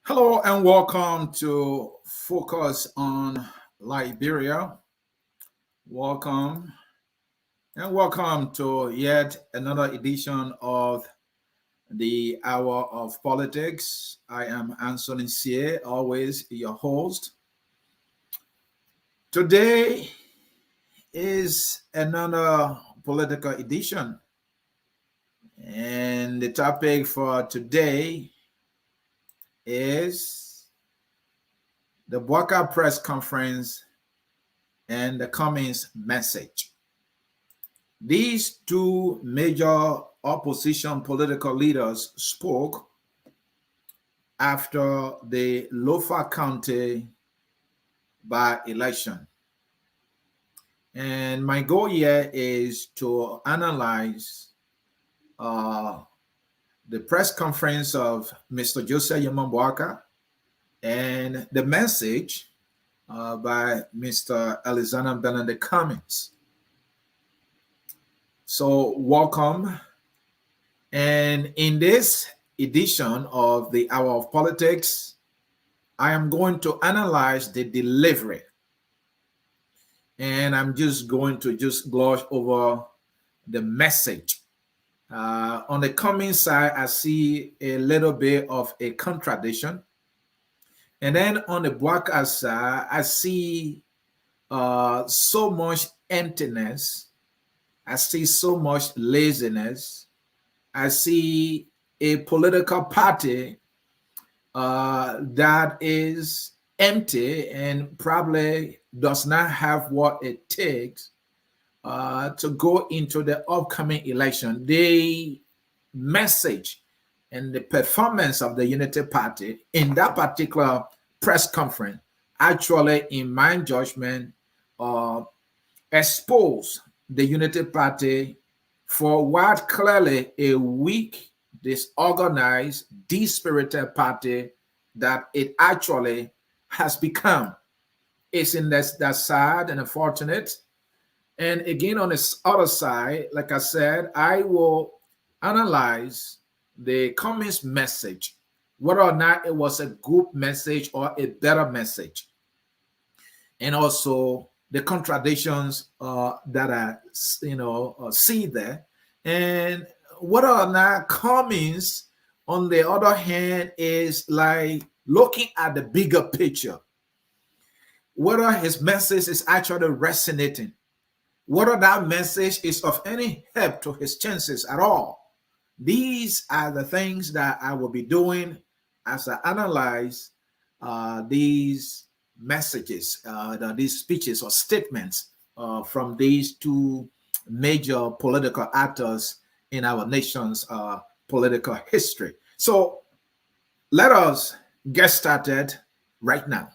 Hello and welcome to Focus on Liberia. Welcome and welcome to yet another edition of the Hour of Politics. I am Anthony Sie, always your host. Today is another political edition, and the topic for today is the Boaka press conference and the Cummings message. These two major opposition political leaders spoke after the Lofa County by-election. And my goal here is to analyze uh, the press conference of Mr. Joseph Boaka and the message by Mr. Alexander Benedict Cummings. So welcome. And in this edition of the Hour of Politics, I am going to analyze the delivery. And I'm just going to gloss over the message. On the Cummings side, I see a little bit of a contradiction. And then on the Boaka side, I see so much emptiness. I see so much laziness. I see a political party that is empty and probably does not have what it takes to go into the upcoming election. The message and the performance of the Unity Party in that particular press conference actually, in my judgment, expose the Unity Party for what clearly a weak, disorganized, dispirited party that it actually has become. It's in that sad and unfortunate. And again, on this other side, like I said, I will analyze the Cummings message, whether or not it was a good message or a better message, and also the contradictions that I, see there, and whether or not Cummings, on the other hand, is like looking at the bigger picture, whether his message is actually resonating, whether that message is of any help to his chances at all. These are the things that I will be doing as I analyze these messages, these speeches or statements from these two major political actors in our nation's political history. So let us get started right now.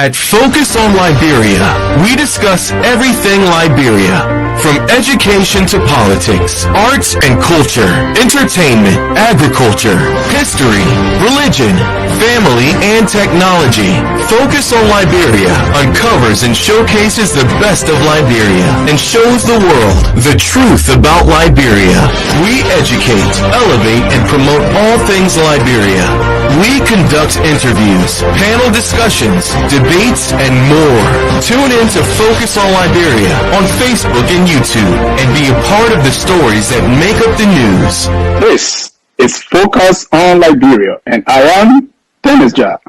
At Focus on Liberia, we discuss everything Liberia, from education to politics, arts and culture, entertainment, agriculture, history, religion, family, and technology. Focus on Liberia uncovers and showcases the best of Liberia and shows the world the truth about Liberia. We educate, elevate, and promote all things Liberia. We conduct interviews, panel discussions, debates, and more. Tune in to Focus on Liberia on Facebook and YouTube and be a part of the stories that make up the news. This is Focus on Liberia, and I am Dennis Jack.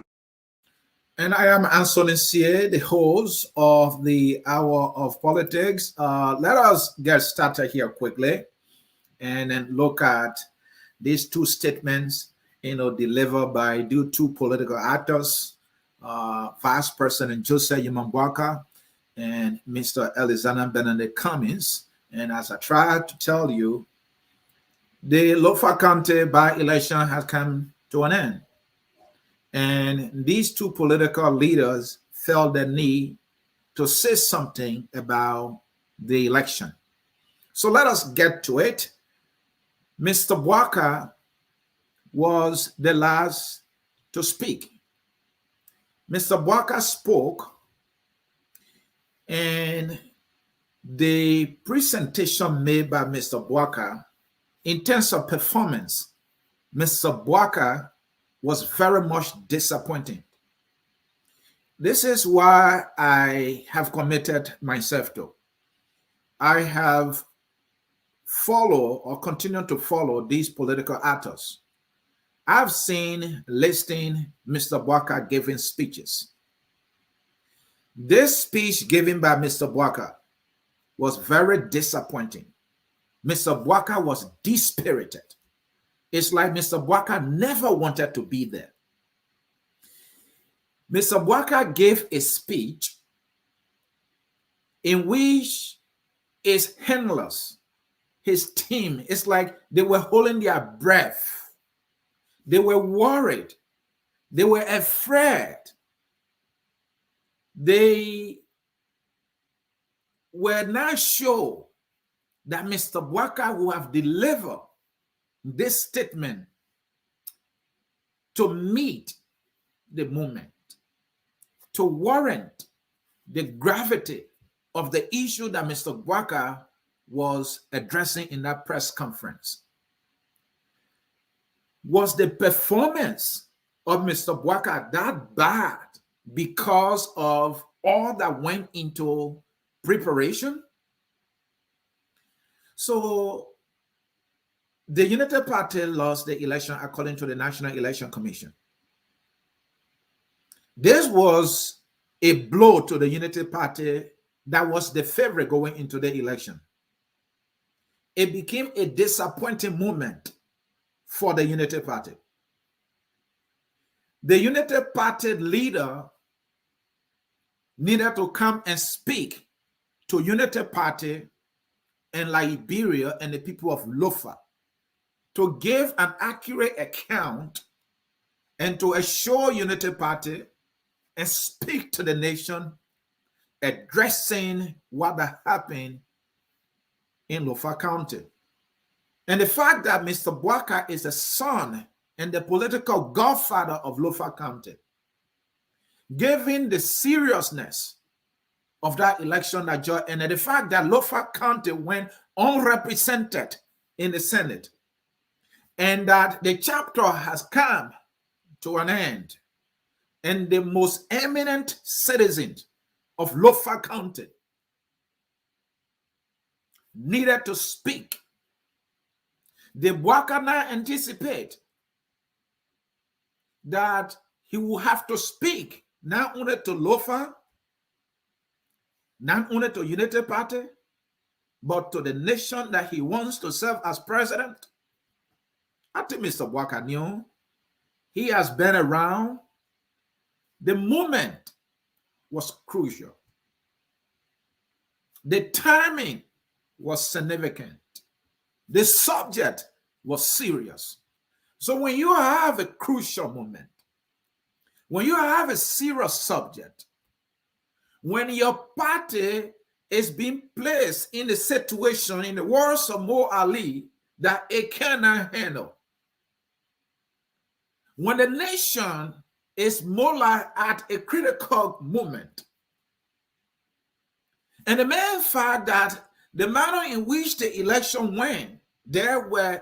And I am Anthony Sie, the host of the Hour of Politics. Let us get started here quickly and then look at these two statements delivered by two political actors, Vice President Joseph Boaka and Mr. Alexander Benedict Cummings. And as I tried to tell you, the Lofa County by-election has come to an end. And these two political leaders felt the need to say something about the election. So let us get to it. Mr. Boaka was the last to speak. Mr. Boaka spoke, and the presentation made by Mr. Boaka, in terms of performance, Mr. Boaka was very much disappointing. This is why I have committed myself to. I have followed or continue to follow these political actors. I've seen listening Mr. Boaka giving speeches. This speech given by Mr. Boaka was very disappointing. Mr. Boaka was dispirited. It's like Mr. Boaka never wanted to be there. Mr. Boaka gave a speech in which is handless. His team, it's like they were holding their breath. They were worried. They were afraid. They were now show that Mr. Boaka will have delivered this statement to meet the moment, to warrant the gravity of the issue that Mr. Boaka was addressing in that press conference. Was the performance of Mr. Boaka that bad because of all that went into preparation? So the United Party lost the election according to the National Election Commission. This was a blow to the Unity Party that was the favorite going into the election. It became a disappointing moment for the Unity Party. The Unity Party leader needed to come and speak to Unity Party and Liberia and the people of Lofa to give an accurate account and to assure Unity Party and speak to the nation, addressing what had happened in Lofa County. And the fact that Mr. Boaka is the son and the political godfather of Lofa County, given the seriousness of that election and the fact that Lofa County went unrepresented in the Senate, and that the chapter has come to an end, and the most eminent citizens of Lofa County needed to speak. The Boaka now anticipate that he will have to speak not only to Lofa, not only to Unity Party, but to the nation that he wants to serve as president. I think Mr. Boaka knew he has been around. The moment was crucial. The timing was significant. The subject was serious. So when you have a crucial moment, when you have a serious subject, when your party is being placed in a situation, in the words of Mo Ali, that it cannot handle, when the nation is more like at a critical moment, and the main fact that the manner in which the election went, there were,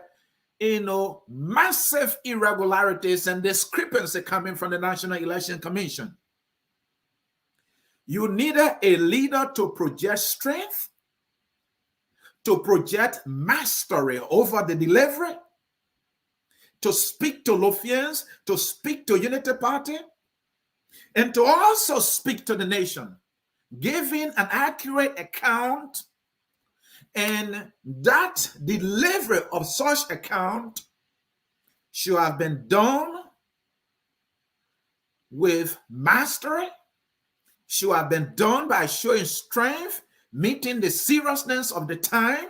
massive irregularities and discrepancy coming from the National Election Commission. You needed a leader to project strength, to project mastery over the delivery, to speak to Lofians, to speak to Unity Party, and to also speak to the nation, giving an accurate account. And that delivery of such account should have been done with mastery, should have been done by showing strength, meeting the seriousness of the time.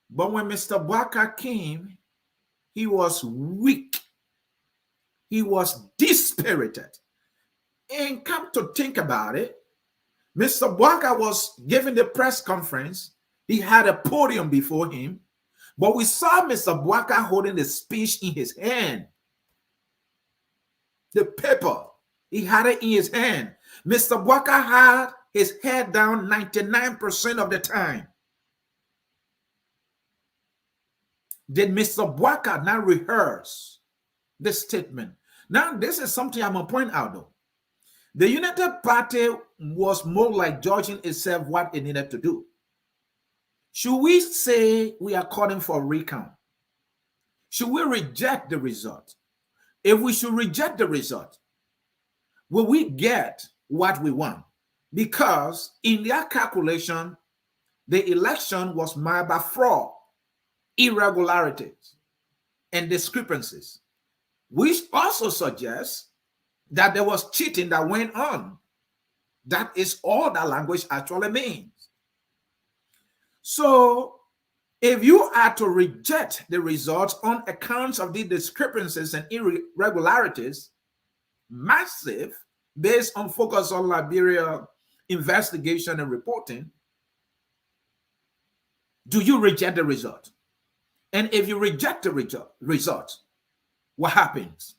But when Mr. Boaka came, he was weak. He was dispirited. And come to think about it, Mr. Boaka was giving the press conference. He had a podium before him, but we saw Mr. Boaka holding the speech in his hand. The paper, he had it in his hand. Mr. Boaka had his head down 99% of the time. Did Mr. Boaka now rehearse the statement? Now, this is something I'm going to point out, though. The United Party was more like judging itself what it needed to do. Should we say we are calling for a recount? Should we reject the result? If we should reject the result, will we get what we want? Because in their calculation, the election was marred by fraud, irregularities, and discrepancies, which also suggests that there was cheating that went on. That is all that language actually means. So, if you are to reject the results on account of the discrepancies and irregularities, massive, based on Focus on Liberia investigation and reporting, do you reject the result? And if you reject the result, what happens?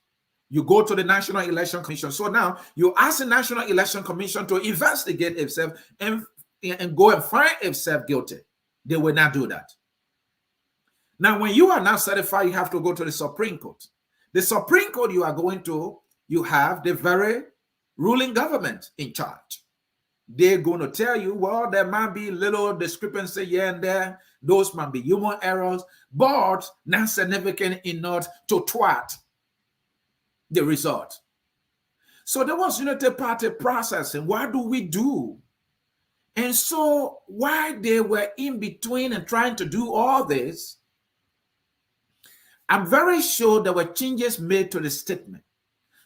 You go to the National Election Commission. So now you ask the National Election Commission to investigate itself and go and find itself guilty. They will not do that. Now, when you are now certified, you have to go to the Supreme Court. The Supreme Court you are going to, you have the very ruling government in charge. They're going to tell you, well, there might be little discrepancy here and there. Those might be human errors, but not significant enough to thwart the result. So there was Unity Party processing. What do we do? And so while they were in between and trying to do all this, I'm very sure there were changes made to the statement,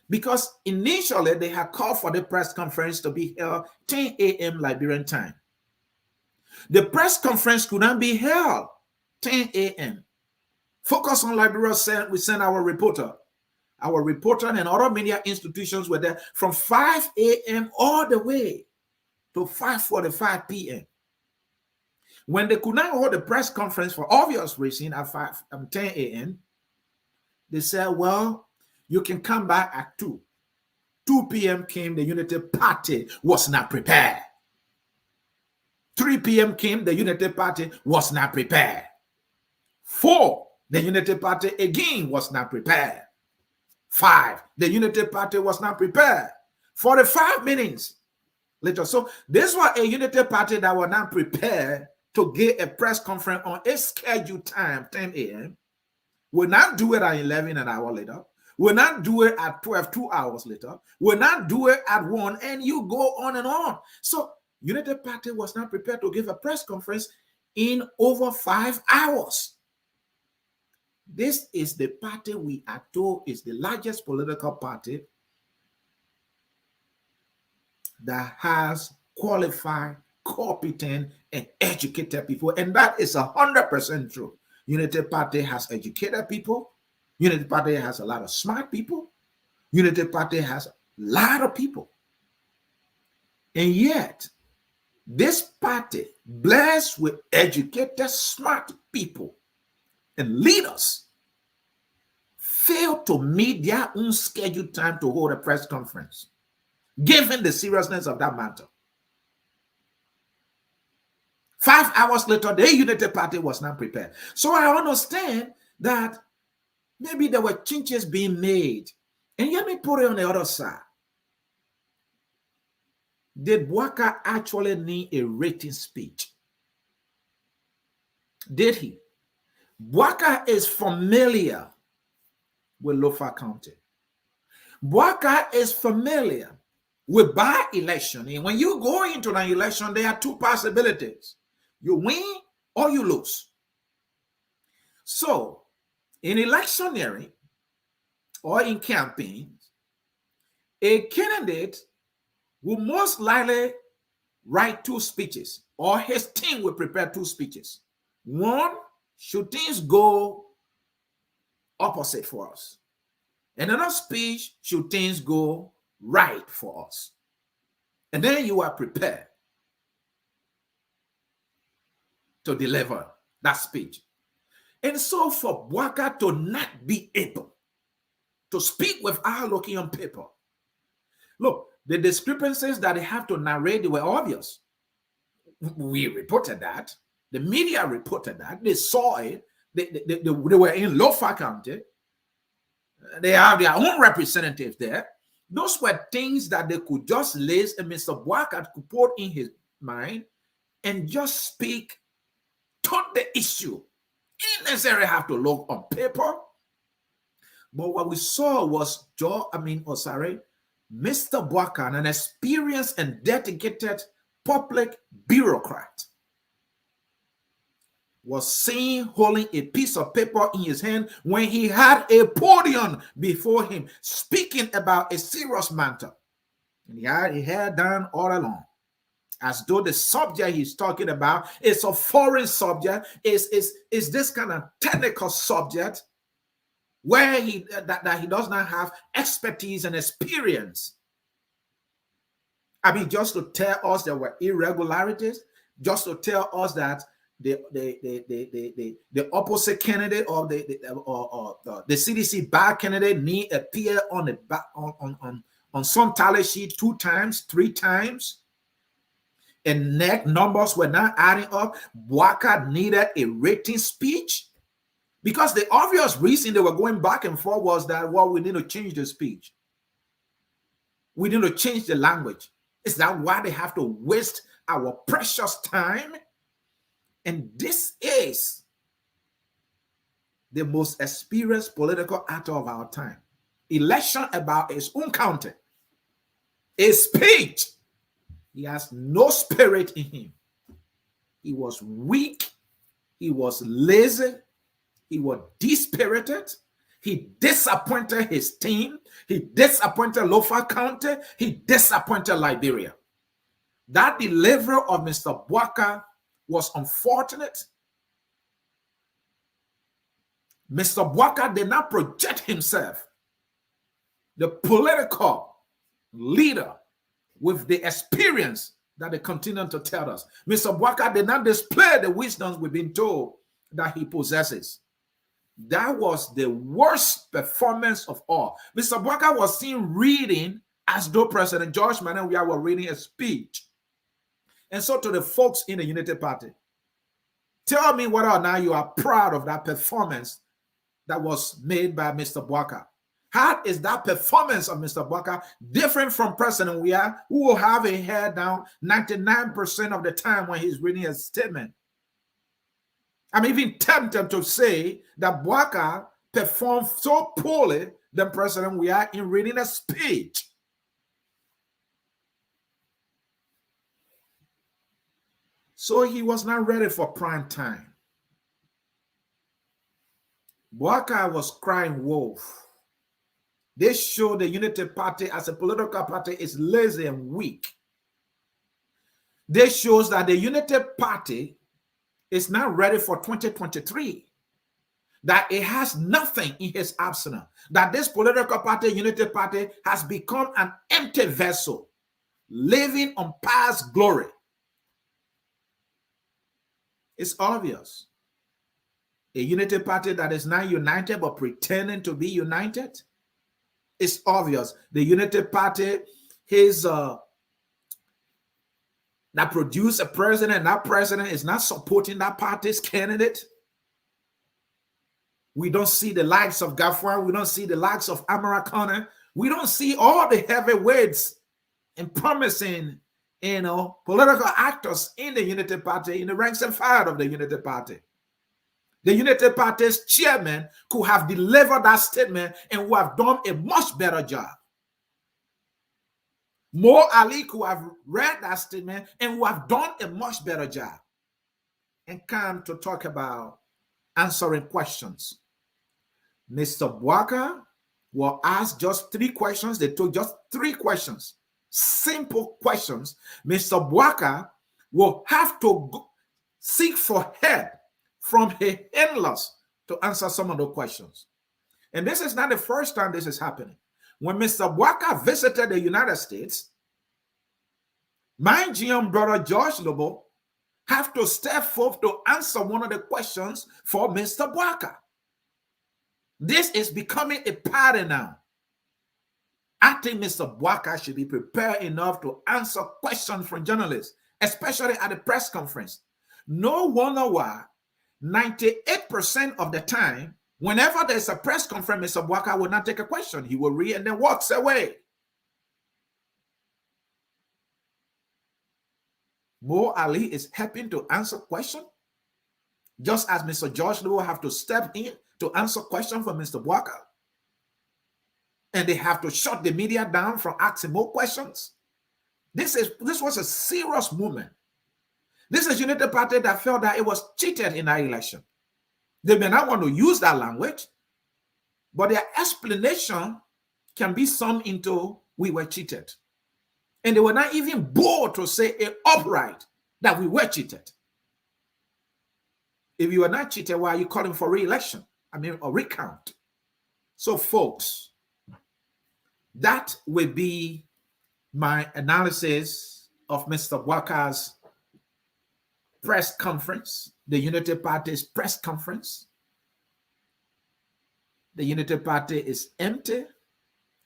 because initially they had called for the press conference to be held 10 a.m. Liberian time. The press conference could not be held 10 a.m. Focus on Liberia said we sent our reporter. Our reporter and other media institutions were there from 5 a.m. all the way to 5:45 p.m. When they could not hold the press conference for obvious reason at 10 a.m., they said, well, you can come back at 2. 2 p.m. came, the Unity Party was not prepared. 3 p.m. came, the Unity Party was not prepared. 4, the Unity Party again was not prepared. 5, the Unity Party was not prepared. 45 minutes later. So this was a Unity Party that was not prepared to get a press conference on a scheduled time, 10 a.m. Will not do it at 11 an hour later. Will not do it at 12, 2 hours later. Will not do it at 1, and you go on and on. So Unity Party was not prepared to give a press conference in over 5 hours. This is the party we are told is the largest political party that has qualified, competent, and educated people. And that is 100% true. Unity Party has educated people. Unity Party has a lot of smart people. Unity Party has a lot of people. And yet, this party, blessed with educated, smart people and leaders, failed to meet their own scheduled time to hold a press conference, given the seriousness of that matter. 5 hours later, the Unity Party was not prepared. So I understand that maybe there were changes being made. And let me put it on the other side. Did Boaka actually need a written speech? Did he? Boaka is familiar with Lofa County. Boaka is familiar with by-election. And when you go into an election, there are 2 possibilities. You win or you lose. So, in electioneering or in campaigns, a candidate will most likely write 2 speeches, or his team will prepare 2 speeches. One, should things go opposite for us? And another speech, should things go right for us? And then you are prepared to deliver that speech. And so for Boaka to not be able to speak without looking on paper, look, the discrepancies that they have to narrate, they were obvious. We reported that. The media reported that. They saw it. They were in Lofa County. They have their own representatives there. Those were things that they could just list, and Mr. Boaka could put in his mind and just speak to the issue. He didn't necessarily have to look on paper. But what we saw was Mr. Boaka, an experienced and dedicated public bureaucrat, was seen holding a piece of paper in his hand when he had a podium before him, speaking about a serious matter. And he had his hair down all along, as though the subject he's talking about is a foreign subject, is this kind of technical subject where that he does not have expertise and experience. I mean, just to tell us there were irregularities, just to tell us that the opposite candidate or the CDC bad candidate need appear on the on some tally sheet 2 times, 3 times, and neck numbers were not adding up. Boaka needed a written speech because the obvious reason they were going back and forth was that, well, we need to change the speech. We need to change the language. Is that why they have to waste our precious time? And this is the most experienced political actor of our time. Election about his own county. A speech. He has no spirit in him. He was weak. He was lazy. He was dispirited. He disappointed his team. He disappointed Lofa County. He disappointed Liberia. That delivery of Mr. Boaka was unfortunate. Mr. Boaka did not project himself, the political leader with the experience that they continue to tell us. Mr. Boaka did not display the wisdom we've been told that he possesses. That was the worst performance of all. Mr. Boaka was seen reading as though President George Manawia were reading a speech. And so to the folks in the Unity Party, tell me whether or not you are proud of that performance that was made by Mr. Boaka. How is that performance of Mr. Boaka different from President Weah, who will have a head down 99% of the time when he's reading a statement? I'm even tempted to say that Boaka performed so poorly than President Weah in reading a speech. So he was not ready for prime time. Boaka was crying wolf. They show the Unity Party as a political party is lazy and weak. This shows that the Unity Party is not ready for 2023. That it has nothing in his arsenal. That this political party, Unity Party, has become an empty vessel, living on past glory. It's obvious. A Unity Party that is not united but pretending to be united. It's obvious. The Unity Party that produced a president, and that president is not supporting that party's candidate. We don't see the likes of Gafwan. We don't see the likes of Amara Connor. We don't see all the heavyweights and promising, political actors in the Unity Party, in the ranks and file of the Unity Party. The Unity Party's chairman could have delivered that statement and would have done a much better job. Mo Ali could have read that statement and would have done a much better job. And come to talk about answering questions. Mr. Boaka will ask just 3 questions. They took just 3 questions. Simple questions. Mr. Boaka will have to seek for help from his in-laws to answer some of the questions. And this is not the first time this is happening. When Mr. Boaka visited the United States, my GM brother George Lobo have to step forth to answer one of the questions for Mr. Boaka. This is becoming a pattern now. I think Mr. Boaka should be prepared enough to answer questions from journalists, especially at the press conference. No wonder why 98% of the time, whenever there's a press conference, Mr. Boaka will not take a question. He will read and then walks away. Mo Ali is helping to answer questions, just as Mr. George Lowe have to step in to answer questions from Mr. Boaka. And they have to shut the media down from asking more questions. This was a serious movement. This is Unity Party that felt that it was cheated in that election. They may not want to use that language, but their explanation can be summed into we were cheated. And they were not even bold to say it upright that we were cheated. If you are not cheated, why are you calling for re-election? Or recount. So folks, that will be my analysis of Mr. Boaka's press conference, the Unity Party's press conference. The Unity Party is empty,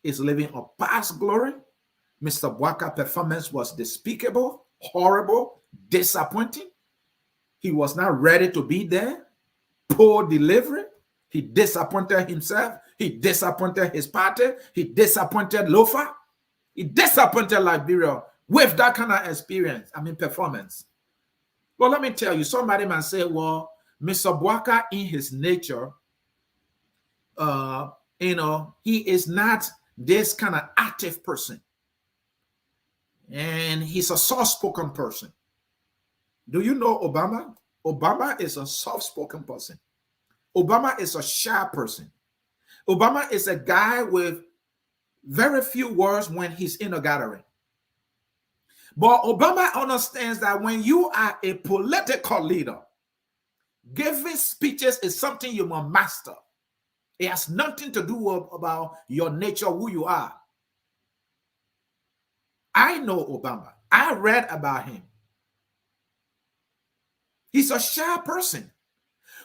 is living a past glory. Mr. Boaka's performance was despicable, horrible, disappointing. He was not ready to be there. Poor delivery. He disappointed himself. He disappointed his party. He disappointed Lofa. He disappointed Liberia with that kind of experience, performance. Well, let me tell you, somebody might say, well, Mr. Boaka in his nature, he is not this kind of active person. And he's a soft-spoken person. Do you know Obama? Obama is a soft-spoken person. Obama is a shy person. Obama is a guy with very few words when he's in a gathering. But Obama understands that when you are a political leader, giving speeches is something you must master. It has nothing to do about your nature, who you are. I know Obama. I read about him. He's a shy person.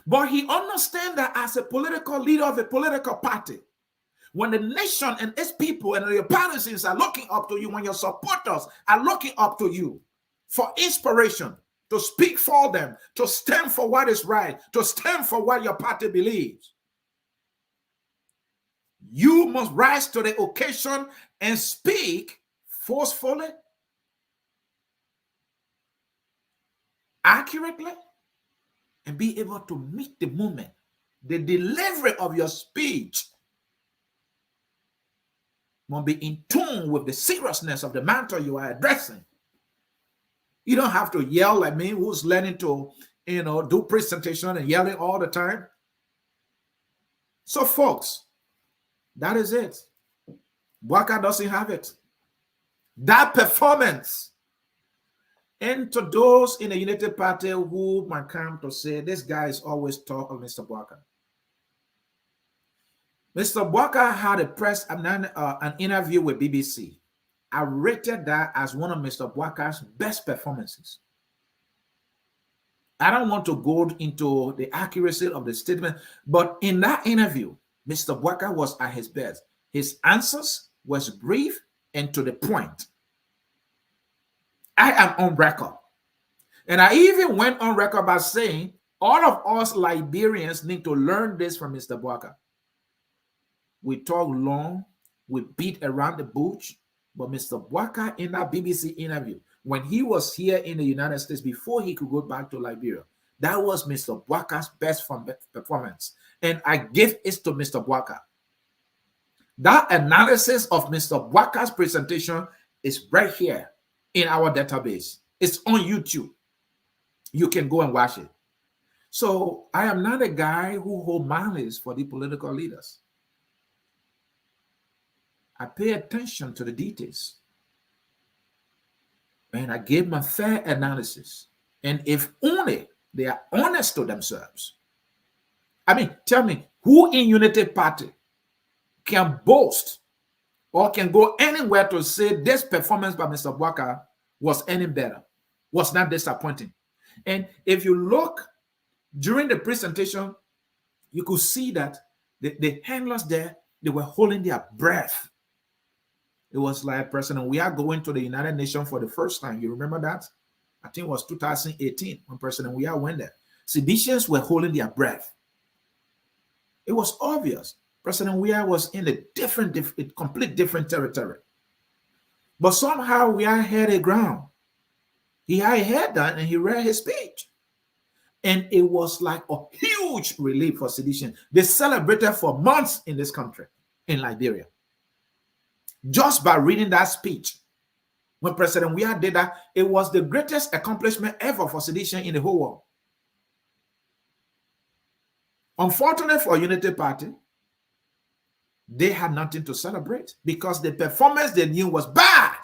But he understands that as a political leader of a political party, when the nation and its people and your partisans are looking up to you, when your supporters are looking up to you for inspiration, to speak for them, to stand for what is right, to stand for what your party believes, you must rise to the occasion and speak forcefully, accurately, and be able to meet the moment. The delivery of your speech must be in tune with the seriousness of the matter you are addressing. You don't have to yell like me, who's learning to, do presentation and yelling all the time. So, folks, that is it. Boaka doesn't have it. That performance. And to those in the Unity Party who might come to say, this guy is always talking, Mr. Boaka. Mr. Boaka had an interview with BBC. I rated that as one of Mr. Boaka's best performances. I don't want to go into the accuracy of the statement, but in that interview, Mr. Boaka was at his best. His answers was brief and to the point. I am on record. And I even went on record by saying all of us Liberians need to learn this from Mr. Boaka. We talk long, we beat around the bush, but Mr. Boaka in that BBC interview, when he was here in the United States before he could go back to Liberia, that was Mr. Boaka's best performance. And I give it to Mr. Boaka. That analysis of Mr. Boaka's presentation is right here in our database. It's on YouTube. You can go and watch it. So I am not a guy who holds malice for the political leaders. I pay attention to the details. And I gave my fair analysis. And if only they are honest to themselves. Tell me, who in Unity Party can boast or can go anywhere to say this performance by Mr. Boaka was any better, was not disappointing? And if you look during the presentation, you could see that the handlers there, they were holding their breath. It was like, President, we are going to the United Nations for the first time. You remember that? I think it was 2018 when President Weah went there. Seditionists were holding their breath. It was obvious. President Weah was in a complete different territory. But somehow Weah had a ground. He had that and he read his speech. And it was like a huge relief for sedition. They celebrated for months in this country, in Liberia. Just by reading that speech. When President Weah did that, it was the greatest accomplishment ever for sedition in the whole world. Unfortunately for Unity Party, they had nothing to celebrate because the performance they knew was bad.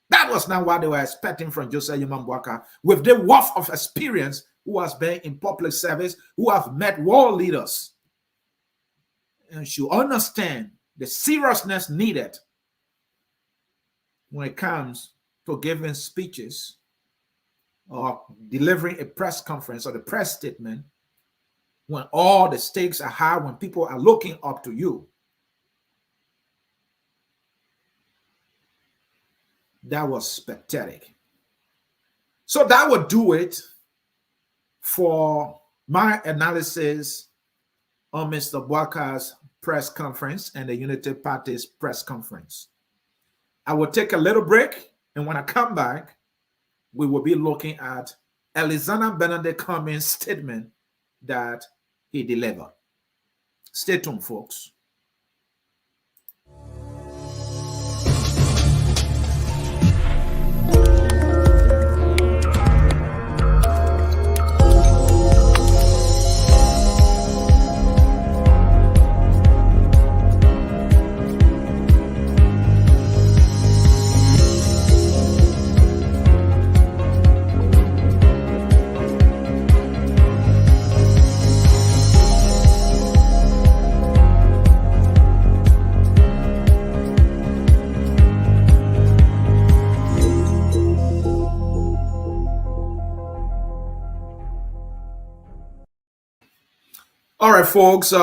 That was not what they were expecting from Joseph Yoman Boaka, with the wealth of experience who has been in public service, who have met world leaders, and should understand the seriousness needed when it comes to giving speeches or delivering a press conference or the press statement, when all the stakes are high, when people are looking up to you, that was pathetic. So that would do it for my analysis on Mr. Boaka's press conference and the Unity Party's press conference. I will take a little break, and when I come back, we will be looking at Alexander Benedict Cummings' statement that he delivered. Stay tuned, folks. All right, folks,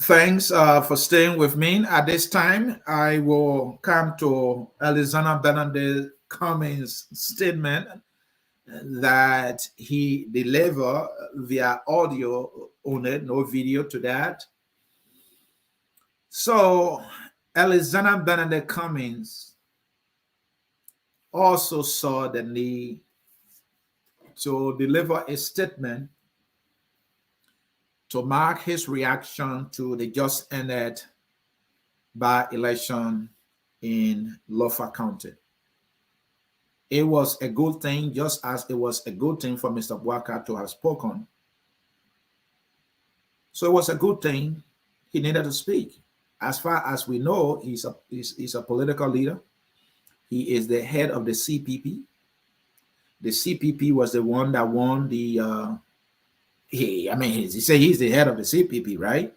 thanks for staying with me. At this time, I will come to Alexander Benedict Cummings' statement that he delivered via audio only, no video to that. So, Alexander Benedict Cummings also saw the need to deliver a statement to mark his reaction to the just ended by-election in Lofa County. It was a good thing, just as it was a good thing for Mr. Boaka to have spoken. So it was a good thing he needed to speak. As far as we know, he's a political leader. He is the head of the CPP. The CPP was the one that won the he said he's the head of the CPP, right?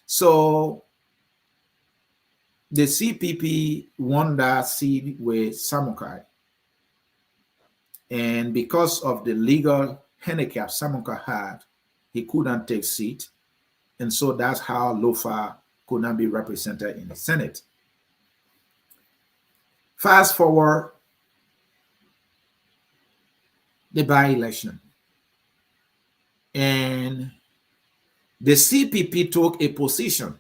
So the CPP won that seat with Samukai. And because of the legal handicap Samukai had, he couldn't take seat. And so that's how Lofa could not be represented in the Senate. Fast forward the by-election. And the CPP took a position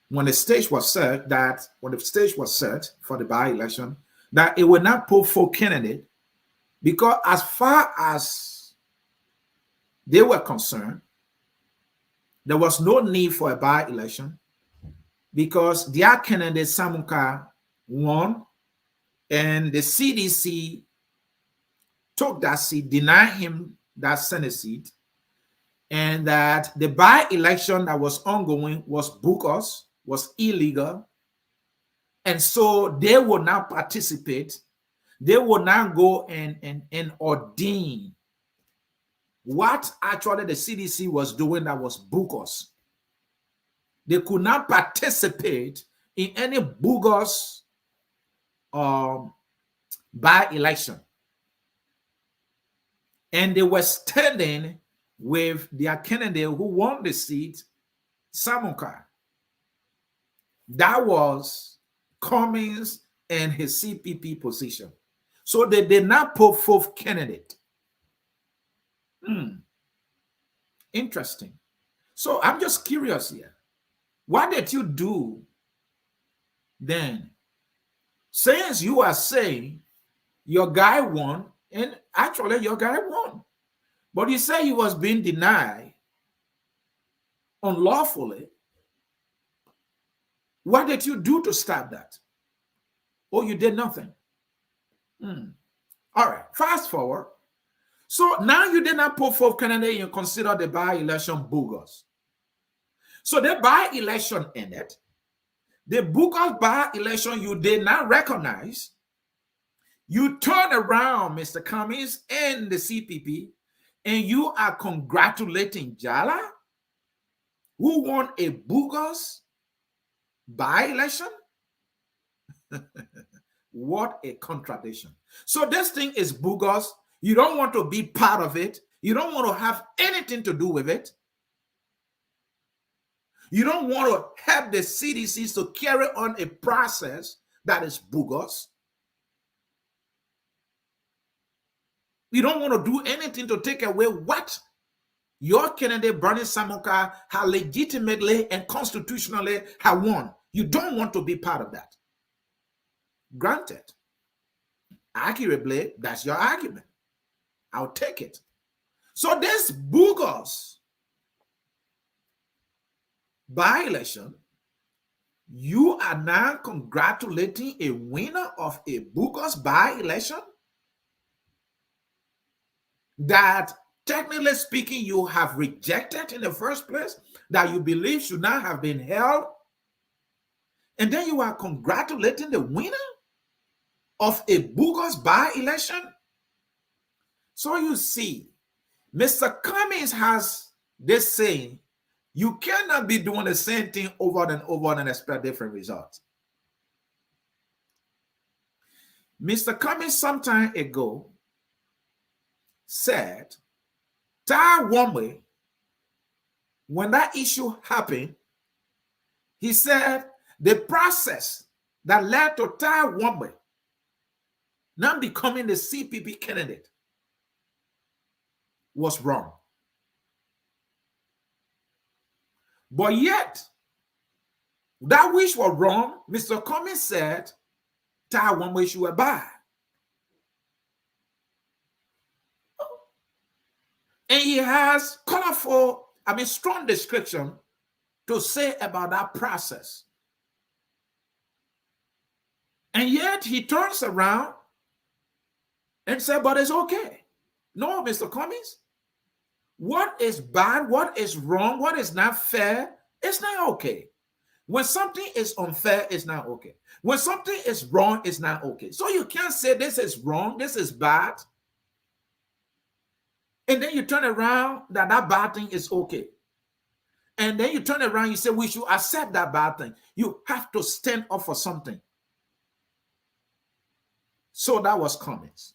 when the stage was set for the by-election that it would not put for candidate, because as far as they were concerned, there was no need for a by-election because their candidate Samuka won, and the CDC took that seat, denied him that Senate seat, and that the by-election that was ongoing was bogus, was illegal, and so they would not participate. They would not go and ordain what actually the CDC was doing that was bogus. They could not participate in any bogus by-election. And they were standing with their candidate who won the seat, Samuka. That was Cummings and his CPP position. So they did not put forth candidate. Interesting. So I'm just curious here. What did you do then? Since you are saying your guy won, and actually your guy won, but you say he was being denied unlawfully. What did you do to stop that? Oh, you did nothing. All right, fast forward. So now you did not put forth candidate, you consider the by-election bogus. So the by-election ended. The bogus by-election you did not recognize. You turn around, Mr. Cummings and the CPP, and you are congratulating Jala, who won a bogus by-election? What a contradiction. So this thing is bogus. You don't want to be part of it. You don't want to have anything to do with it. You don't want to help the CDCs to carry on a process that is bogus. You don't want to do anything to take away what your candidate, Bernie Samoka, had legitimately and constitutionally have won. You don't want to be part of that. Granted, accurately, that's your argument. I'll take it. So this bogus by-election, you are now congratulating a winner of a bogus by-election that, technically speaking, you have rejected in the first place, that you believe should not have been held, and then you are congratulating the winner of a bogus by-election? So you see, Mr. Cummings has this saying, you cannot be doing the same thing over and over and expect different results. Mr. Cummings some time ago said, Tai Womwe, when that issue happened, he said the process that led to Tai Womwe now becoming the CPP candidate was wrong. But yet, that which was wrong, Mr. Cummings said, Tai Womwe should abide. And he has colorful, strong description to say about that process. And yet he turns around and says, but it's okay. No, Mr. Cummings, what is bad, what is wrong, what is not fair, it's not okay. When something is unfair, it's not okay. When something is wrong, it's not okay. So you can't say this is wrong, this is bad, and then you turn around that bad thing is okay. And then you turn around, you say we should accept that bad thing. You have to stand up for something. So that was Cummings.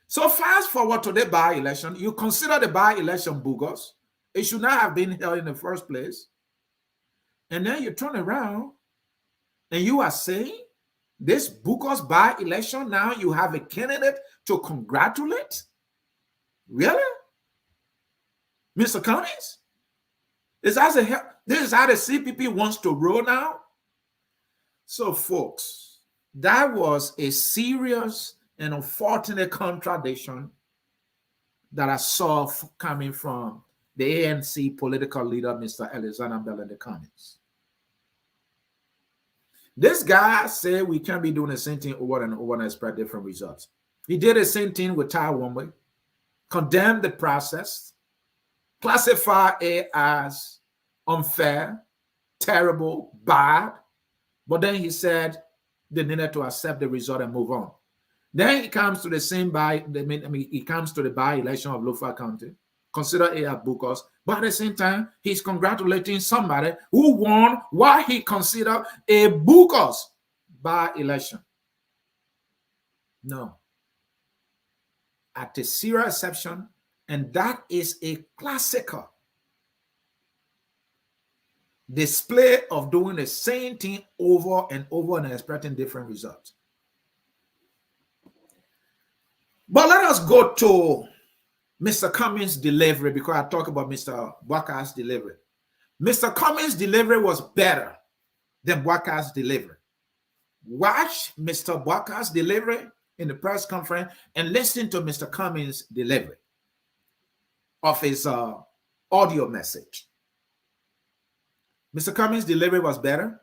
So fast forward to the by-election. You consider the by-election bogus. It should not have been held in the first place. And then you turn around and you are saying this bogus by-election, now you have a candidate to congratulate? Really? Mr. Cummings? This is how the CPP wants to roll now? So, folks, that was a serious and unfortunate contradiction that I saw coming from the ANC political leader, Mr. Alexander Bellende Cummings. This guy said we can't be doing the same thing over and over and expect different results. He did the same thing with Tai Womwe, condemned the process, classified it as unfair, terrible, bad, but then he said they needed to accept the result and move on. Then he comes to the same he comes to the by-election of Lofa County, consider it a bogus, but at the same time, he's congratulating somebody who won what he considered a bogus by-election. No. At a serious exception, and that is a classical display of doing the same thing over and over and expecting different results. But let us go to Mr. Cummings' delivery, because I talk about Mr. Boaka's delivery. Mr. Cummings' delivery was better than Boaka's delivery. Watch Mr. Boaka's delivery in the press conference and listen to Mr. Cummings' delivery of his audio message. Mr. Cummings' delivery was better.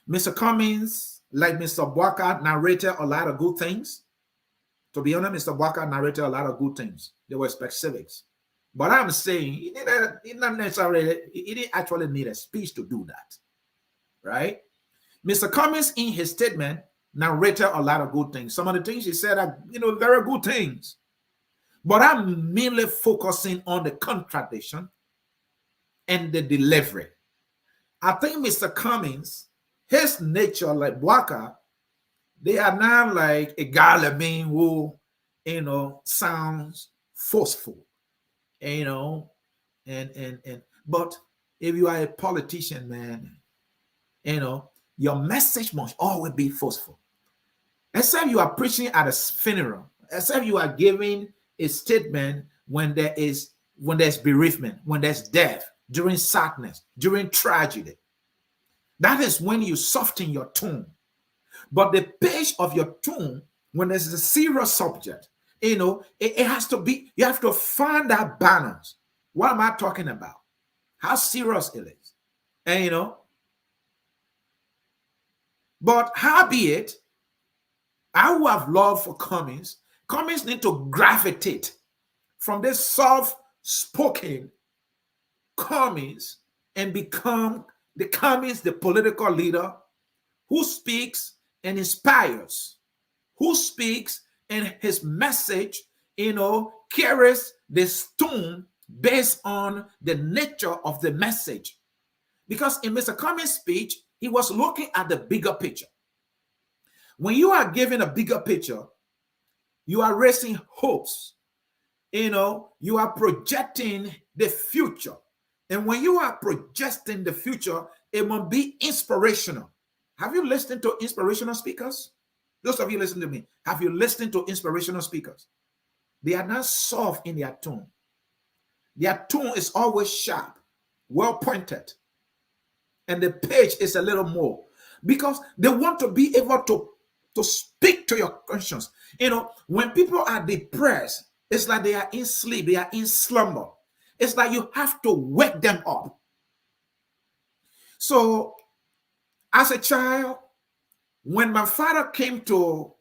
Mr. Cummings, like Mr. Boaka, narrated a lot of good things. To be honest, Mr. Boaka narrated a lot of good things. There were specifics. But I'm saying he didn't actually need a speech to do that. Right? Mr. Cummings, in his statement, narrated a lot of good things. Some of the things he said are, very good things. But I'm merely focusing on the contradiction and the delivery. I think Mr. Cummings, his nature, like Boaka, They are not like a Garlemane who, sounds forceful, you know, but if you are a politician, man, your message must always be forceful. Except you are preaching at a funeral, except you are giving a statement when there's bereavement, when there's death, during sadness, during tragedy. That is when you soften your tone. But the pitch of your tone, when there's a serious subject, it has to be, you have to find that balance. What am I talking about? How serious it is. And but howbeit, I who have love for Cummings need to gravitate from this soft-spoken Cummings and become the Cummings, the political leader who speaks and inspires, who speaks and his message, carries the tone based on the nature of the message. Because in Mr. Cummings' speech, he was looking at the bigger picture. When you are given a bigger picture, you are raising hopes. You are projecting the future. And when you are projecting the future, it must be inspirational. Have you listened to inspirational speakers? Those of you listen to me, have you listened to inspirational speakers? They are not soft in their tone. Their tone is always sharp, well pointed. And the pitch is a little more because they want to be able to speak to your conscience. When people are depressed, it's like they are in sleep, they are in slumber. It's like you have to wake them up. So, as a child, when my father came to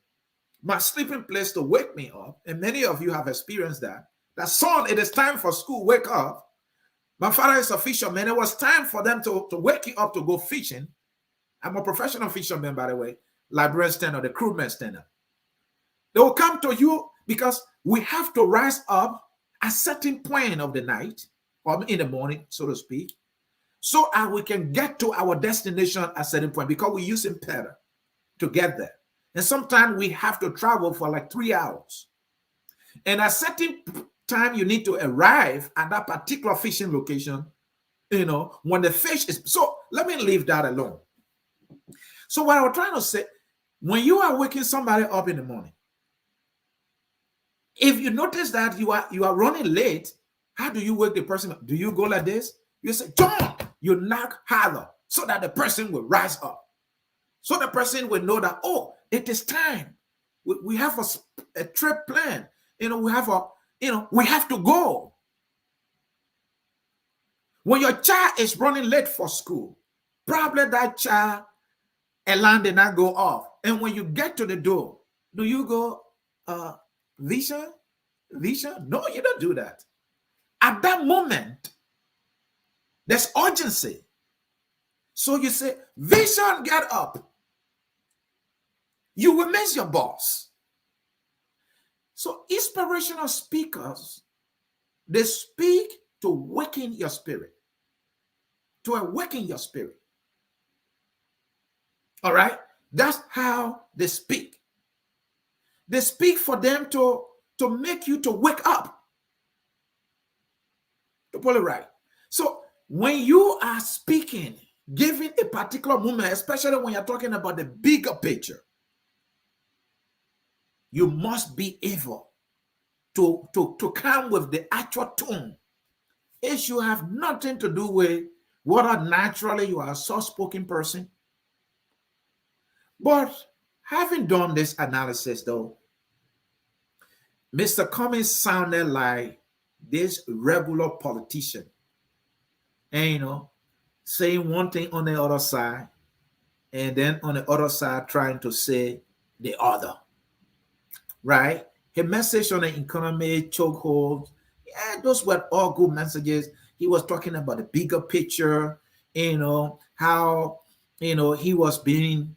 my sleeping place to wake me up, and many of you have experienced that son, it is time for school, wake up. My father is a fisherman. It was time for them to wake you up to go fishing. I'm a professional fisherman, by the way. Librarian stand up, the crewman stand up. They will come to you because we have to rise up at a certain point of the night or in the morning, so to speak, so as we can get to our destination at a certain point because we use imperator to get there. And sometimes we have to travel for like 3 hours. And at a certain time, you need to arrive at that particular fishing location, when the fish is. So let me leave that alone. So what I was trying to say, when you are waking somebody up in the morning, if you notice that you are running late, how do you wake the person up? Do you go like this? You say, John, you knock harder so that the person will rise up. So the person will know that, oh, it is time. We have a trip plan. We have to go. When your child is running late for school, probably that child alarm did not go off. And when you get to the door, do you go, Visha? No, you don't do that. At that moment, there's urgency. So you say, Vision, get up. You will miss your boss. So inspirational speakers, they speak to awaken your spirit. To awaken your spirit. All right? That's how they speak. They speak for them to make you to wake up. To pull it right. So when you are speaking, giving a particular moment, especially when you're talking about the bigger picture, you must be able to come with the actual tone. It should have nothing to do with whether naturally you are a soft-spoken person. But having done this analysis, though, Mr. Cummings sounded like this regular politician. And, saying one thing on the other side, and then on the other side trying to say the other. Right? His message on the economy, chokehold, those were all good messages. He was talking about the bigger picture, how, he was being,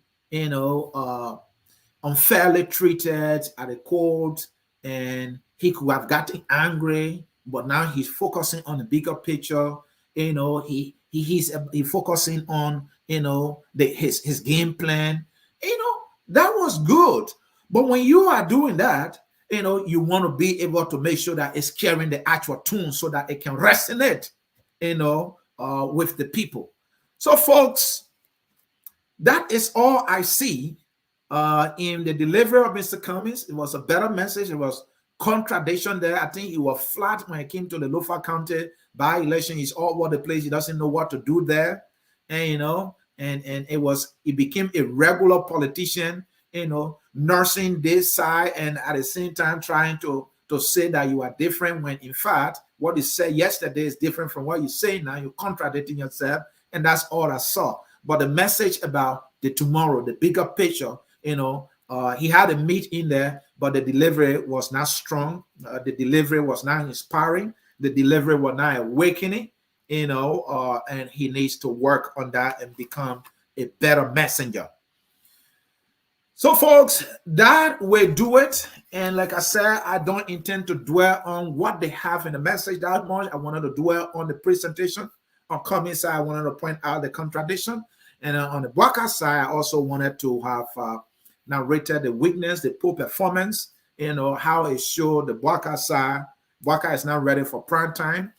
unfairly treated at the court, and he could have gotten angry, but now he's focusing on the bigger picture. He's focusing on, his game plan. That was good. But when you are doing that, you want to be able to make sure that it's carrying the actual tune so that it can resonate, with the people. So, folks, that is all I see in the delivery of Mr. Cummings. It was a better message. It was contradiction there. I think he was flat when it came to the Lofa County by-election. He's all over the place. He doesn't know what to do there. And, and it became a regular politician, nursing this side and at the same time trying to say that you are different when in fact what you said yesterday is different from what you say now. You're contradicting yourself, and that's all I saw. But the message about the tomorrow, the bigger picture, he had a meat in there, but the delivery was not strong. The delivery was not inspiring. The delivery was not awakening, and he needs to work on that and become a better messenger. So, folks, that will do it. And like I said, I don't intend to dwell on what they have in the message that much. I wanted to dwell on the presentation. On Cummings' side, I wanted to point out the contradiction. And on the Boaka side, I also wanted to have narrated the weakness, the poor performance, how it showed the Boaka side. Boaka is now ready for prime time.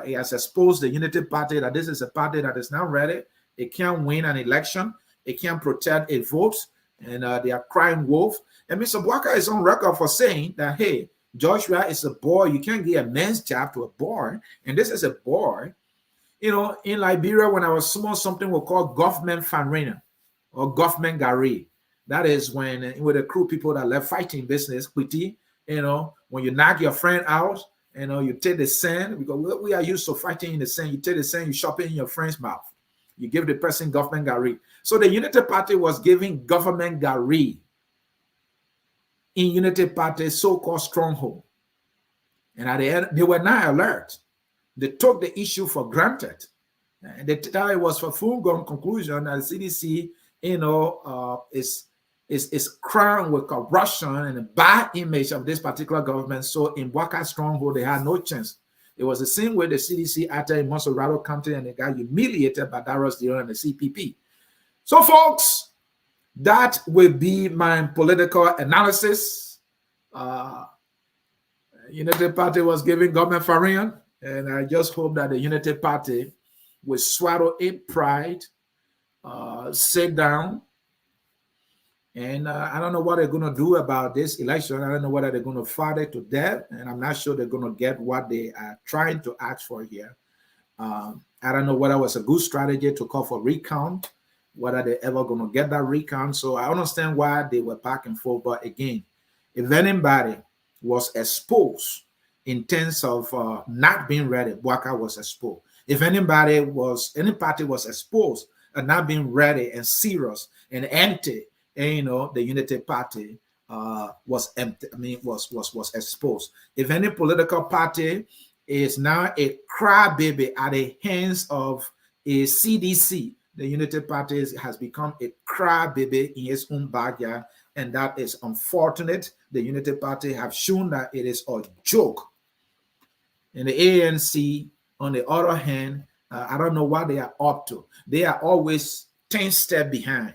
He has exposed the Unity Party that this is a party that is now ready. It can't win an election. It can't protect a vote. And they are crying wolf. And Mr. Boaka is on record for saying that, hey, Joshua is a boy. You can't give a man's job to a boy. And this is a boy. In Liberia, when I was small, something we call government farina or government gari. That is when, with the crew people that left fighting business, quitty, when you knock your friend out, you take the sand, because we are used to fighting in the sand. You take the sand, you shove it in your friend's mouth. You give the person government gari. So the Unity Party was giving government gari in Unity Party's so-called stronghold. And at the end, they were not alert. They took the issue for granted. And they thought it was for foregone conclusion that the CDC, is crowned with corruption and a bad image of this particular government. So in Boaka stronghold, they had no chance. It was the same way the CDC acted in Monserrato County, and they got humiliated by Darius Dion and the CPP. So, folks, that will be my political analysis. Unity Party was giving government Farian, and I just hope that the Unity Party will swallow its pride, sit down, and I don't know what they're going to do about this election. I don't know whether they're going to fight it to death, and I'm not sure they're going to get what they are trying to ask for here. I don't know whether it was a good strategy to call for recount, whether they're ever going to get that recount. So I understand why they were back and forth. But again, if anybody was exposed in terms of not being ready, Boaka was exposed. If any party was exposed and not being ready and serious and empty, and, the Unity Party was empty. Was exposed. If any political party is now a crybaby at the hands of a CDC, the Unity Party has become a crybaby in its own backyard, and that is unfortunate. The Unity Party have shown that it is a joke. And the ANC, on the other hand, I don't know what they are up to. They are always 10 steps behind.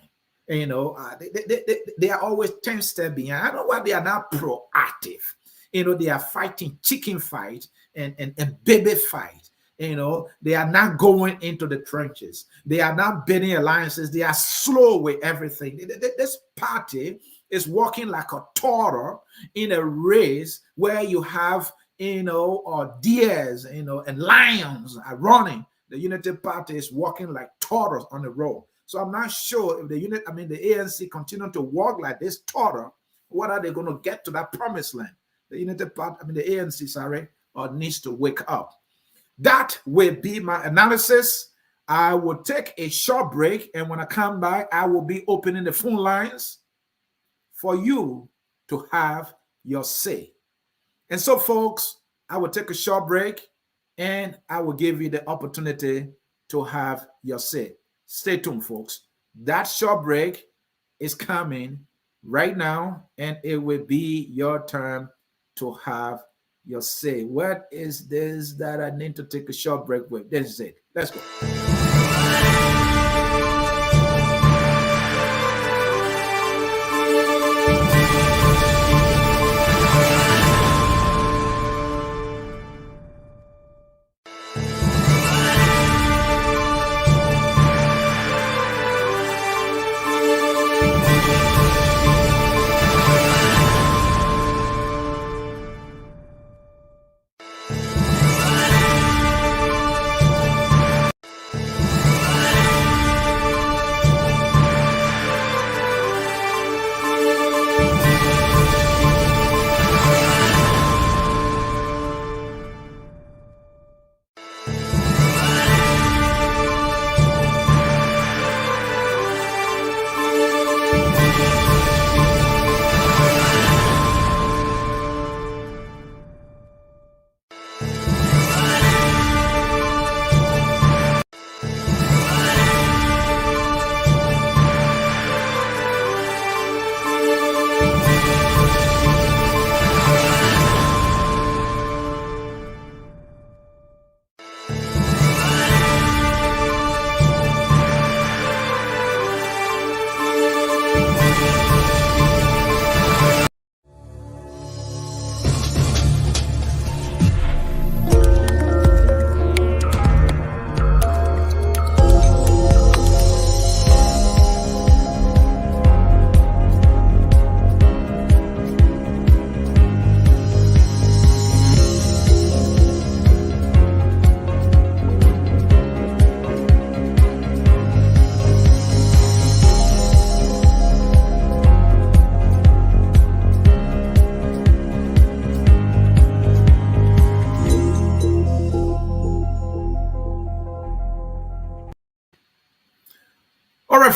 They are always 10 steps behind. I don't know why they are not proactive. They are fighting chicken fight and baby fight. They are not going into the trenches. They are not building alliances. They are slow with everything. This party is walking like a turtle in a race where you have, deers, and lions are running. The Unity Party is walking like turtles on the road. So I'm not sure if the ANC continue to walk like this turtle, what are they going to get to that promised land? The Unity Party, the ANC, needs to wake up. That will be my analysis. I will take a short break, and when I come back, I will be opening the phone lines for you to have your say. And so, folks, I will take a short break, and I will give you the opportunity to have your say. Stay tuned, folks. That short break is coming right now, and it will be your turn to have your say. What is this that I need to take a short break with? This is it. Let's go. All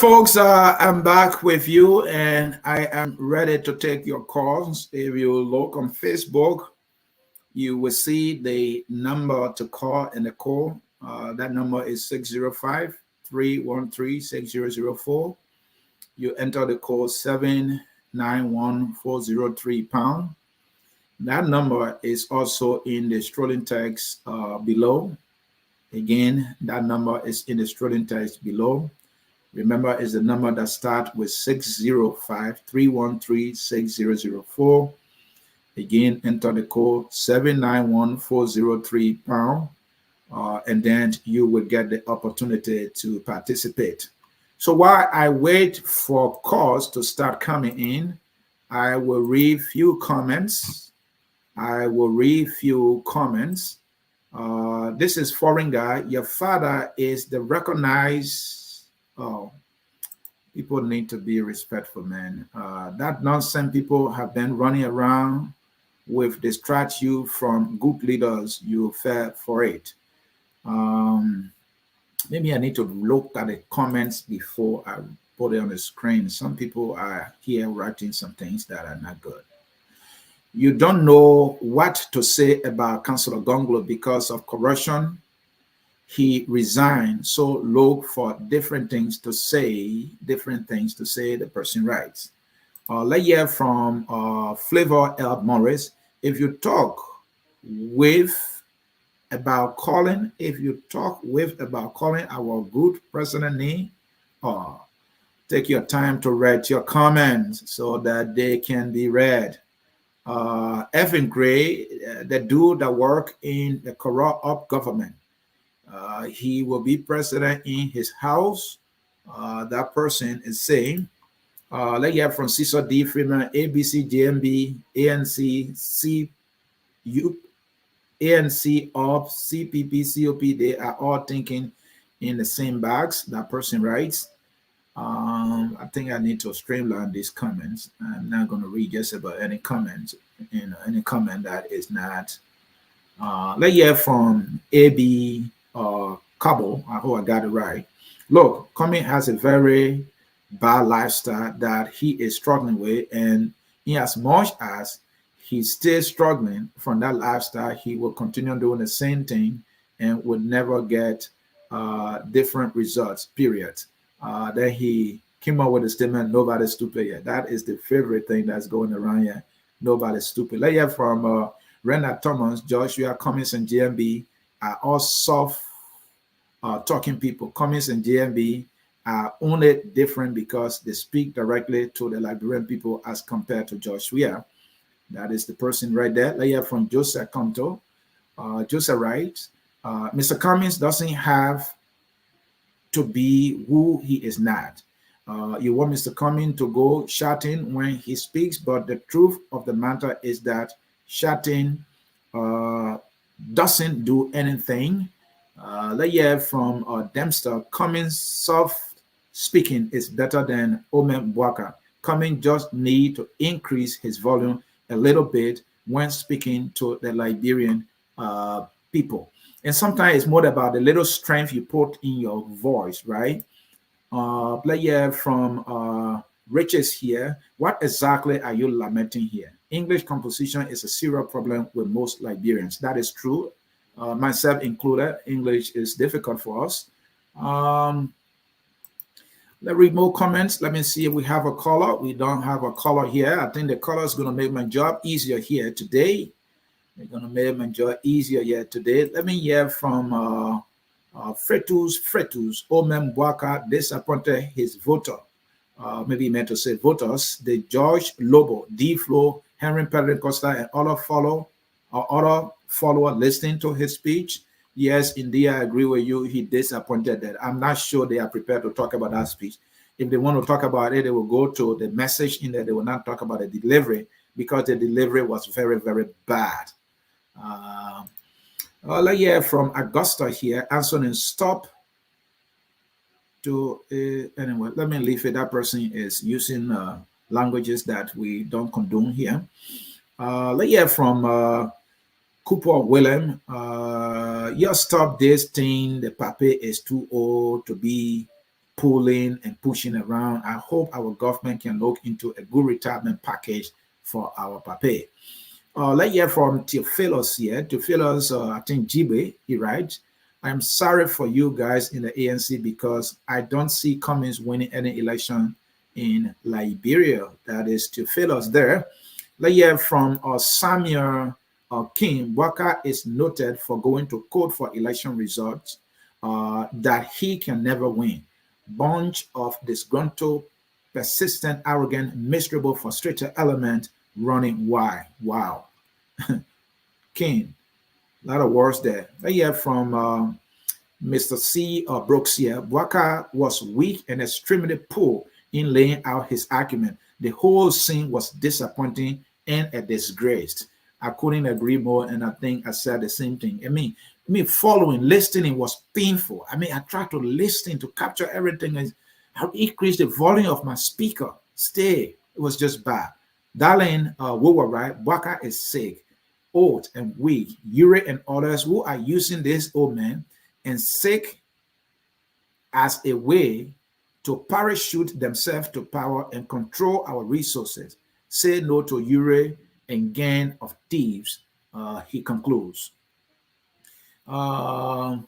folks, I'm back with you and I am ready to take your calls. If you look on Facebook, you will see the number to call in the call. That number is 605-313-6004. You enter the code 791403#. That number is also in the strolling text below. Again, that number is in the strolling text below. Remember, it's the number that starts with 605-313-6004. Again, enter the code 791403#, and then you will get the opportunity to participate. So while I wait for calls to start coming in, I will read few comments. This is foreign guy. Your father is the recognized. Oh, people need to be respectful, man. That nonsense people have been running around with distract you from good leaders. You fell for it. Maybe I need to look at the comments before I put it on the screen. Some people are here writing some things that are not good. You don't know what to say about Councillor Gonglo because of corruption. He resigned. So look for different things to say. The person writes. Let's hear from Flavor L. Morris. If you talk about calling our good president name, take your time to write your comments so that they can be read. Evan Gray, the dude that work in the corrupt government, he will be president in his house. That person is saying, let's hear from Cesar D. Freeman, ABC, JMB, ANC, CU, ANC, OP, CPP, COP. They are all thinking in the same bags. That person writes. I think I need to streamline these comments. I'm not going to read just about any comments, any comment that is not. Let's hear from AB Cabo. I hope I got it right. Look, Cummings has a very bad lifestyle that he is struggling with, and in as much as he's still struggling from that lifestyle, he will continue doing the same thing and will never get different results, period. Then he came up with a statement, nobody's stupid yet. That is the favorite thing that's going around here. Nobody's stupid. Let's hear from Renard Thomas, Joshua, Cummings, and JMB are all soft talking people. Cummings and JMB are only different because they speak directly to the Liberian people as compared to Joshua. That is the person right there. Let's hear from Joseph Conto. Joseph writes, Mr. Cummings doesn't have to be who he is not. You want Mr. Cummings to go shouting when he speaks, but the truth of the matter is that shouting doesn't do anything. Let's hear from Dempster. Cummings' soft speaking is better than Omen Boaka. Cummings just need to increase his volume a little bit when speaking to the Liberian people. And sometimes it's more about the little strength you put in your voice, right? Let's hear from Riches here. What exactly are you lamenting here? English composition is a serious problem with most Liberians. That is true. Myself included, English is difficult for us. Let's read more comments. Let me see if we have a caller. We don't have a caller here. I think the caller is going to make my job easier here today. They're going to make my job easier here today. Let me hear from Fretus, Omen Boaka disappointed his voter. Maybe he meant to say voters. The George Lobo, D. Flo, Henry Pedro Costa, and other follower listening to his speech. Yes, indeed, I agree with you. He disappointed that. I'm not sure they are prepared to talk about that speech. If they want to talk about it, they will go to the message in there. They will not talk about the delivery because the delivery was very, very bad. Let's hear from Augusta here. Answering stop to anyway. Let me leave it. That person is using languages that we don't condone here. Let's hear from Cooper Willem. You stop this thing. The papi is too old to be pulling and pushing around. I hope our government can look into a good retirement package for our papa. Let's hear from Theophilus here. Theophilus, I think Jibe, he writes, I'm sorry for you guys in the ANC because I don't see Cummings winning any election in Liberia. That is Theophilus there. Let's hear from Samuel King. Boaka is noted for going to court for election results that he can never win. Bunch of disgruntled, persistent, arrogant, miserable, frustrated element running wild. Wow. King. A lot of words there. I hear from Mr. C. Brooks here. Boaka was weak and extremely poor in laying out his argument. The whole scene was disappointing and a disgrace. I couldn't agree more, and I think I said the same thing. I mean, following, listening was painful. I mean, I tried to listen to capture everything. I increased the volume of my speaker. It was just bad. Darling, we were right. Boaka is sick, old, and weak. Ure and others who are using this old man and sick as a way to parachute themselves to power and control our resources. Say no to Ure and gang of thieves, he concludes. Let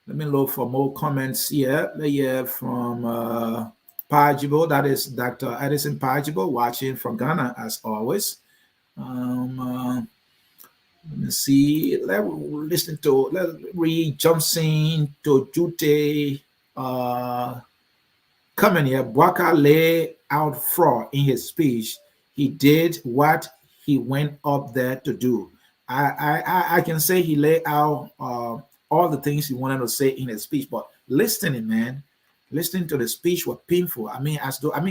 me look for more comments here. Yeah, from Pajibo, that is Dr. Edison Pajibo, watching from Ghana as always. Let me see. Let's read Johnson to Jute. Coming here, Boaka lay out fraud in his speech. He did what he went up there to do. I can say he laid out all the things he wanted to say in his speech, but listening to the speech was painful. I mean,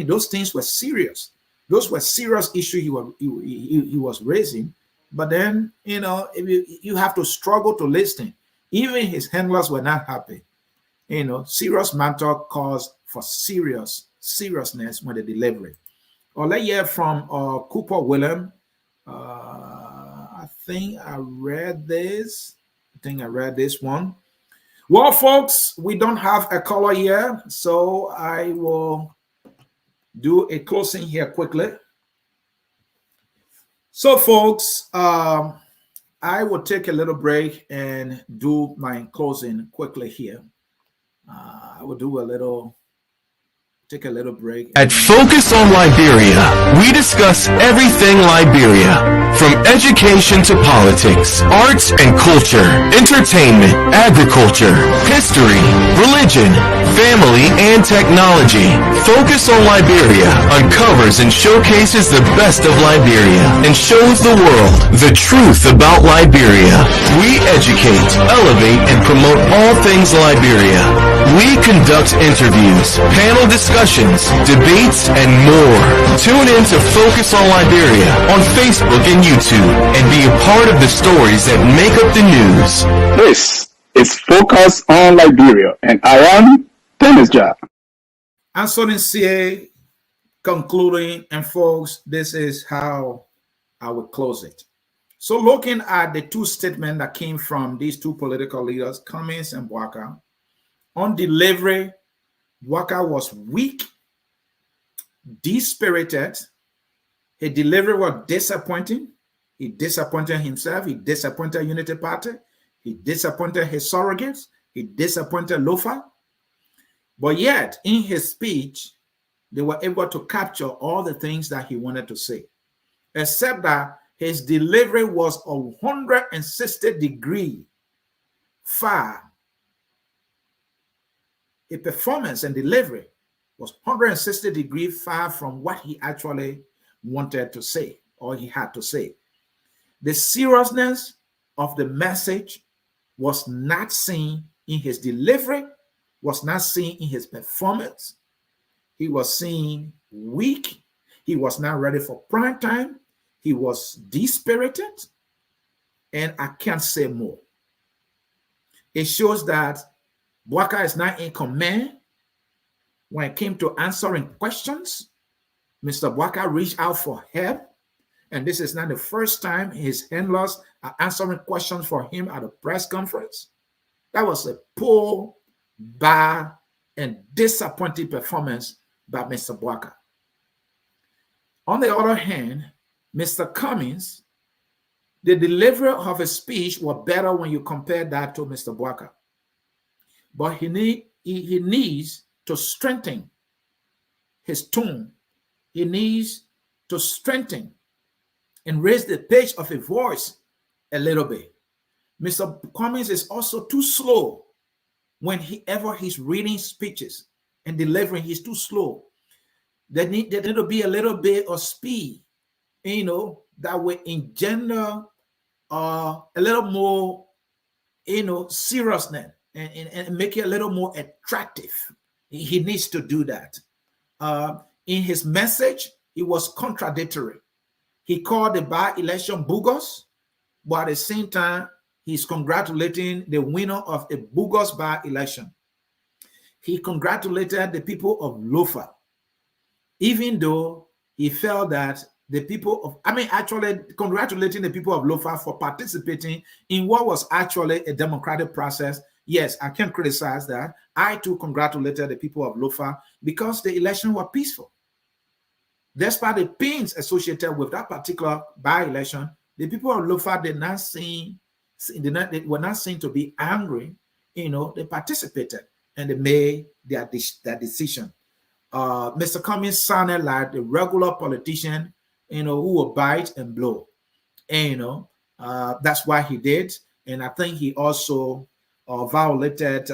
those things were serious. Those were serious issues he was raising. But then, you have to struggle to listen. Even his handlers were not happy. Serious matter calls for seriousness when they deliver it. Or let's hear from Cooper William. I think I read this one. Well, folks, we don't have a caller here, so I will do a closing here quickly. So, folks, I will take a little break and do my closing quickly here. I will take a little break. At Focus on Liberia, we discuss everything Liberia, from education to politics, arts and culture, entertainment, agriculture, history, religion, family, and technology. Focus on Liberia uncovers and showcases the best of Liberia and shows the world the truth about Liberia. We educate, elevate, and promote all things Liberia. We conduct interviews, panel discussions, debates, and more. Tune in to Focus on Liberia on Facebook and YouTube and be a part of the stories that make up the news. This is Focus on Liberia, and I am Dennis Jar. Anthony C.A. concluding, and folks, this is how I will close it. So looking at the two statements that came from these two political leaders, Cummings and Boaka, on delivery, Boaka was weak, dispirited. His delivery was disappointing. He disappointed himself. He disappointed Unity Party. He disappointed his surrogates. He disappointed Lofa. But yet, in his speech, they were able to capture all the things that he wanted to say, except that his delivery was 160 degrees far. A performance and delivery was 160 degrees far from what he actually wanted to say or he had to say. The seriousness of the message was not seen in his delivery, was not seen in his performance. He was seen weak. He was not ready for prime time. He was dispirited. And I can't say more. It shows that Boaka is not in command. When it came to answering questions, Mr. Boaka reached out for help. And this is not the first time his handlers are answering questions for him at a press conference. That was a poor, bad and disappointing performance by Mr. Boaka. On the other hand, Mr. Cummings, the delivery of his speech was better when you compare that to Mr. Boaka. But he needs to strengthen his tone. He needs to strengthen and raise the pitch of his voice a little bit. Mr. Cummings is also too slow whenever he's reading speeches and delivering. He's too slow. There need to be a little bit of speed, that will engender a little more, seriousness and make it a little more attractive. He needs to do that. In his message, it was contradictory. He called the by-election bogus, but at the same time, he's congratulating the winner of a bogus by-election. He congratulated the people of Lofa, even though he felt that the people of, actually congratulating the people of Lofa for participating in what was actually a democratic process. Yes, I can criticize that. I too congratulated the people of Lofa because the election was peaceful. Despite the pains associated with that particular by-election, the people of Lofa they were not seen to be angry. They participated and they made their decision. Mr. Cummings sounded like a regular politician, who will bite and blow. That's why he did. And I think he also violated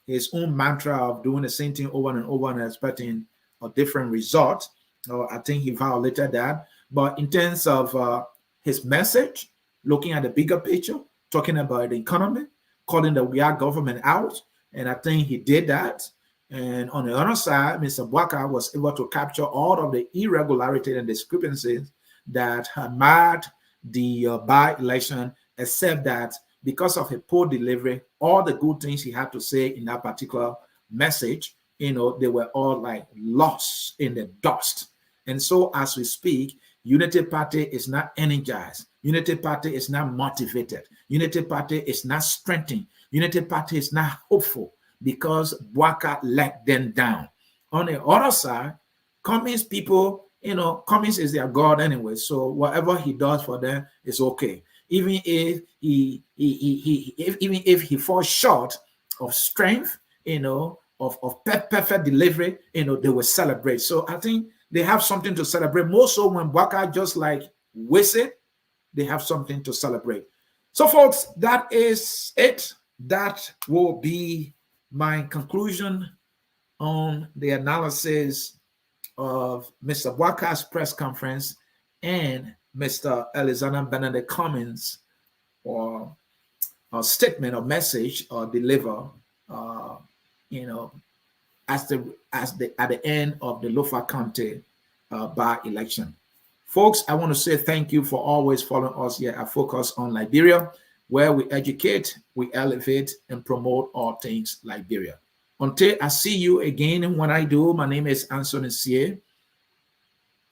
his own mantra of doing the same thing over and over and expecting a different result. I think he violated that. But in terms of his message, looking at the bigger picture, talking about the economy, calling the Uyghur government out, and I think he did that. And on the other side, Mr. Boaka was able to capture all of the irregularities and discrepancies that had marred the by-election, except that because of a poor delivery, all the good things he had to say in that particular message, they were all like lost in the dust. And so as we speak, Unity Party is not energized. Unity Party is not motivated. Unity Party is not strengthened. Unity Party is not hopeful, because Boaka let them down. On the other side, Cummings people, Cummings is their God anyway, so whatever he does for them is okay. Even if he falls short of strength, of perfect delivery, they will celebrate. So I think they have something to celebrate. More so when Boaka just like whiz it, they have something to celebrate. So folks, that is it. That will be my conclusion on the analysis of Mr. Boaka's press conference and Mr. Alexander Benedict Cummings or a statement or message or deliver, at the end of the Lofa County by-election. Folks, I want to say thank you for always following us here at Focus on Liberia, where we educate, we elevate, and promote all things Liberia. Until I see you again, when I do, my name is Anthony Sie,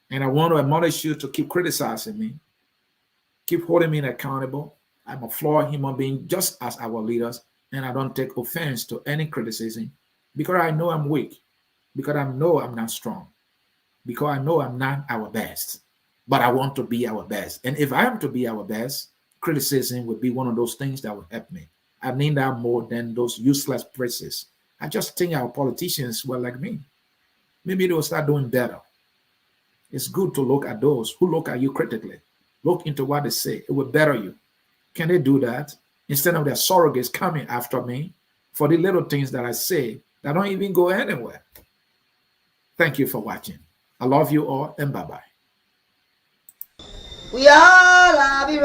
and I want to admonish you to keep criticizing me, keep holding me accountable. I'm a flawed human being, just as our leaders, and I don't take offense to any criticism because I know I'm weak, because I know I'm not strong, because I know I'm not our best, but I want to be our best. And if I am to be our best, criticism would be one of those things that will help me. I need that more than those useless praises. I just think our politicians were like me. Maybe they'll start doing better. It's good to look at those who look at you critically. Look into what they say. It will better you. Can they do that? Instead of their surrogates coming after me for the little things that I say that don't even go anywhere. Thank you for watching. I love you all, and bye-bye. We all love you.